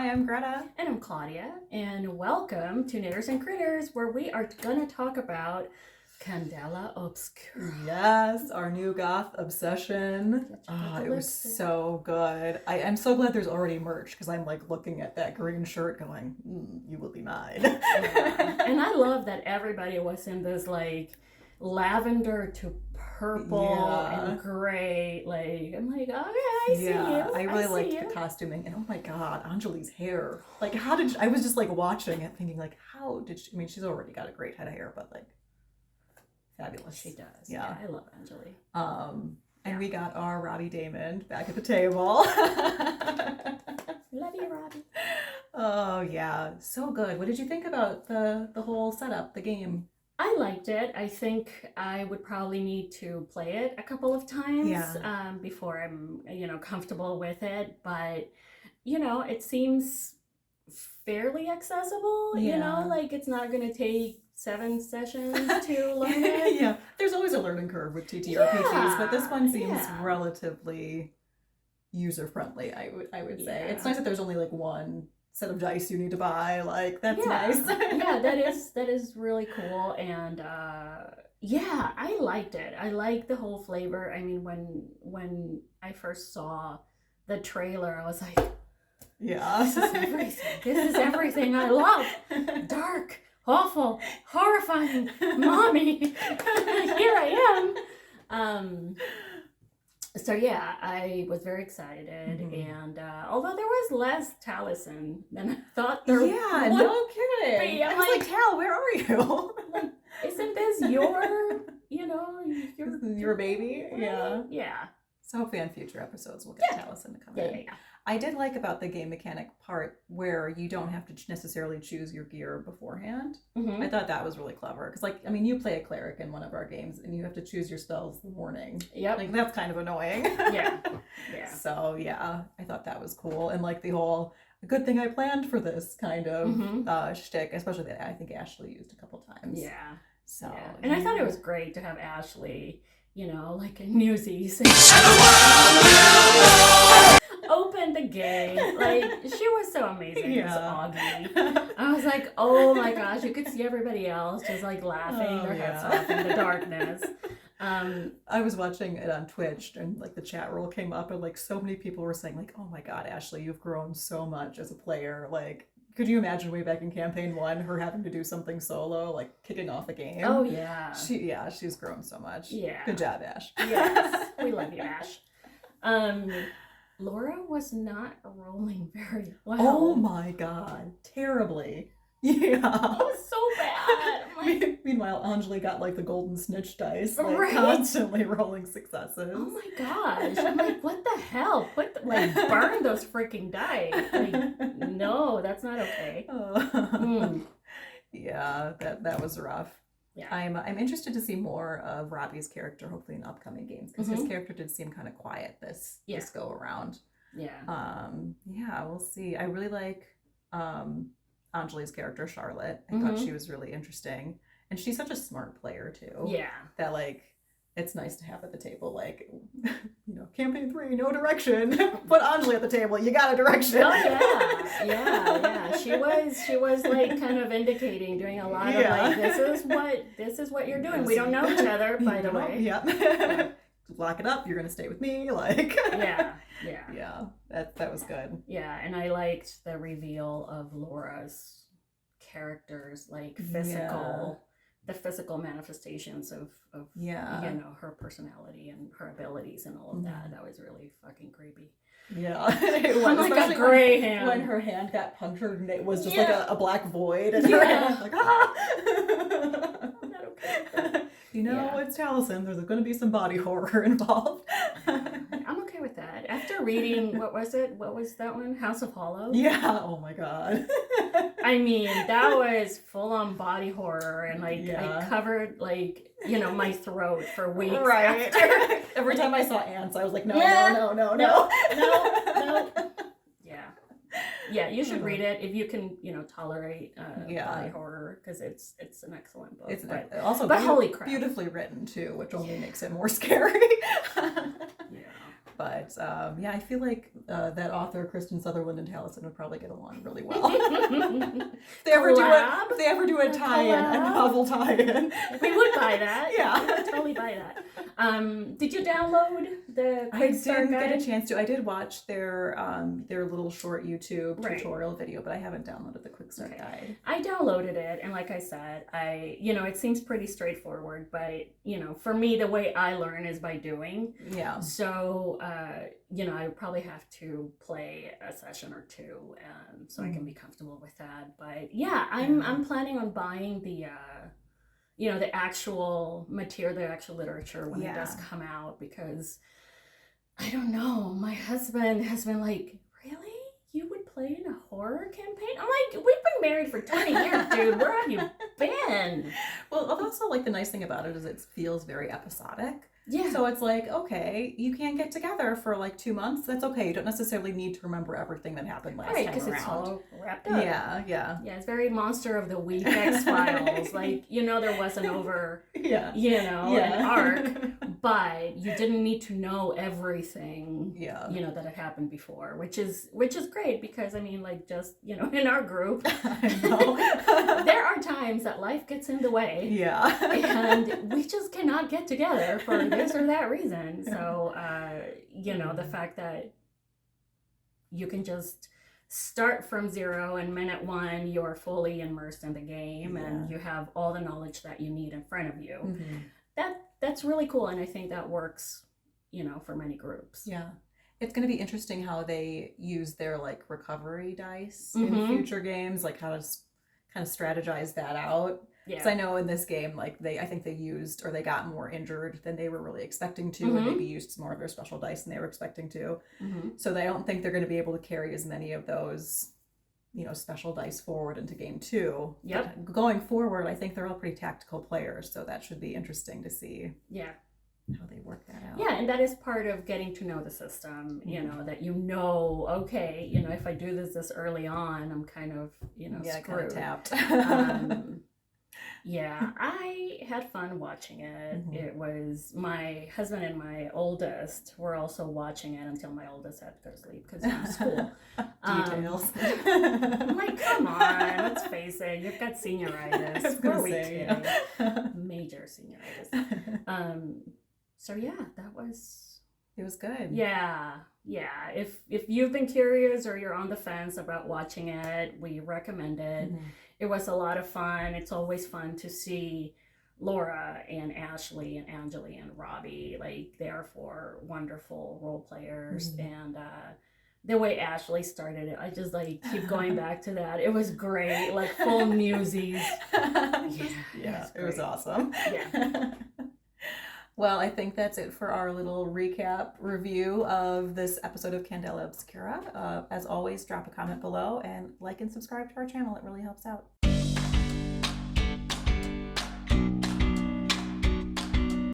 Hi, I'm Greta. And I'm Claudia, and welcome to Knitters and Critters, where we are going to talk about Candela Obscura. Yes, our new goth obsession. It was so good. I'm so glad there's already merch because I'm like looking at that green shirt going, you will be mine. Yeah. And I love that everybody was in this like lavender to purple and gray. Like, I'm like, oh yeah, I see you. I really liked the costuming. And oh my God, Anjali's hair. Like, I was just like watching it thinking like, how did she, I mean, she's already got a great head of hair, but like, fabulous. She does. Yeah, I love Anjali. And we got our Robbie Damon back at the table. Love you, Robbie. Oh yeah, so good. What did you think about the whole setup, the game? I liked it. I think I would probably need to play it a couple of times before I'm, comfortable with it. But, it seems fairly accessible, like it's not going to take 7 sessions to learn it. Yeah, there's always a learning curve with TTRPGs, but this one seems relatively user-friendly, I would say. It's nice that there's only like one set of dice you need to buy. Like, that's nice. Yeah, that is really cool. And I liked it. I liked the whole flavor. I mean, when I first saw the trailer, I was like, this is everything. This is everything I love. Dark, awful, horrifying, mommy. Here I am. So yeah, I was very excited, and although there was less Taliesin than I thought there would. Yeah, no kidding. I was like, Tal, where are you? Like, isn't this your, your baby? Right? Yeah. So hopefully on future episodes we'll get Taliesin to come in. Yeah. I did like about the game mechanic part where you don't have to necessarily choose your gear beforehand. Mm-hmm. I thought that was really clever because, you play a cleric in one of our games and you have to choose your spells in the morning. Yep. Like, that's kind of annoying. Yeah. So, I thought that was cool. And, the whole, a good thing I planned for this kind of shtick, especially that I think Ashley used a couple times. Yeah. So. Yeah. And I thought it was great to have Ashley, like a Newsies. Open the gate. She was so amazing as Augie. I was like, oh my gosh, you could see everybody else just laughing their heads off in the darkness. I was watching it on Twitch and the chat roll came up and so many people were saying oh my God, Ashley, you've grown so much as a player. Could you imagine way back in campaign 1 her having to do something solo, kicking off a game? Oh yeah. She's grown so much. Yeah. Good job, Ash. Yes. We love you, Ash. Laura was not rolling very well. Oh my God. Terribly. Yeah. It was so bad. Meanwhile, Anjali got the golden snitch dice, constantly rolling successes. Oh my gosh. I'm like, what the hell? Burn those freaking dice. No, that's not okay. Yeah, that was rough. Yeah. I'm interested to see more of Robbie's character, hopefully in upcoming games, because his character did seem kind of quiet this go around. Yeah. We'll see. I really like Anjali's character, Charlotte. I thought she was really interesting. And she's such a smart player too. Yeah. That it's nice to have at the table, campaign 3, no direction. Put Anjali at the table, you got a direction. Oh yeah. She was kind of indicating, doing a lot of this is what you're doing. We don't know each other, by the way. Yeah. Lock it up, you're gonna stay with me. Yeah. Yeah. That was good. Yeah, and I liked the reveal of Laura's characters, the physical manifestations of her personality and her abilities and all of that. That was really fucking creepy. Yeah. Like a gray hand. When her hand got punctured and it was just a black void and her hand was I'm not okay with that. It's Taliesin. There's going to be some body horror involved. I'm okay with that. After reading, what was it? What was that one? House of Hollows? Yeah. Oh my God. I mean, that was full-on body horror, and I covered my throat for weeks. Right. Every time I saw ants, I was like, no. Yeah, you should read it if you can, tolerate body horror, because it's an excellent book. But holy crap, beautifully written too, which only makes it more scary. But yeah, I feel like that author Kristen Sutherland and Taliesin would probably get along really well. If they ever do a tie-in, a novel tie-in, we would buy that. Yeah, we would totally buy that. Did you download the I quick start didn't guide? get a chance to. I did watch their little short YouTube tutorial video, but I haven't downloaded the quick start guide. I downloaded it, and like I said, it seems pretty straightforward, but for me, the way I learn is by doing. Yeah. So I would probably have to play a session or two, so I can be comfortable with that. But yeah, I'm planning on buying the actual material, the actual literature when it does come out, because I don't know, my husband has been like, really? You would play in a horror campaign? I'm like, we've been married for 20 years, dude. Where have you been? Well, also, like, the nice thing about it is it feels very episodic. Yeah. So it's like, okay, you can't get together for like 2 months. That's okay. You don't necessarily need to remember everything that happened last time around. Right, because it's all wrapped up. Yeah. Yeah, it's very Monster of the Week X-Files. Like, there was an an arc, but you didn't need to know everything, that had happened before, which is great, because, I mean, like, just, in our group, I know, there are times that life gets in the way. Yeah. And we just cannot get together for this or that reason. So, the fact that you can just start from zero, and minute one, you're fully immersed in the game, and you have all the knowledge that you need in front of you. Mm-hmm. That's really cool, and I think that works, for many groups. Yeah. It's going to be interesting how they use their, like, recovery dice in future games, like how to kind of strategize that out. Yeah. Because I know in this game, like, I think they got more injured than they were really expecting to, and maybe used more of their special dice than they were expecting to. So I don't think they're going to be able to carry as many of those, special dice forward into game 2. Yep. But going forward, I think they're all pretty tactical players, so that should be interesting to see. Yeah. How they work that out. Yeah, and that is part of getting to know the system, that okay, if I do this early on, I'm kind of, screwed. Kind of tapped. Yeah, I had fun watching it. It was my husband and my oldest were also watching it until my oldest had to go to sleep because he was in school. Details. I'm like, come on, let's face it, you've got senioritis. What are we kidding? Major senioritis. So yeah, it was good. Yeah. If you've been curious or you're on the fence about watching it, we recommend it. It was a lot of fun. It's always fun to see Laura and Ashley and Angeli and Robbie. Like, they are 4 wonderful role players. And the way Ashley started it, I just keep going back to that. It was great, like full newsies. Yeah, it was awesome. Yeah. Well, I think that's it for our little recap review of this episode of Candela Obscura. As always, drop a comment below and like and subscribe to our channel. It really helps out.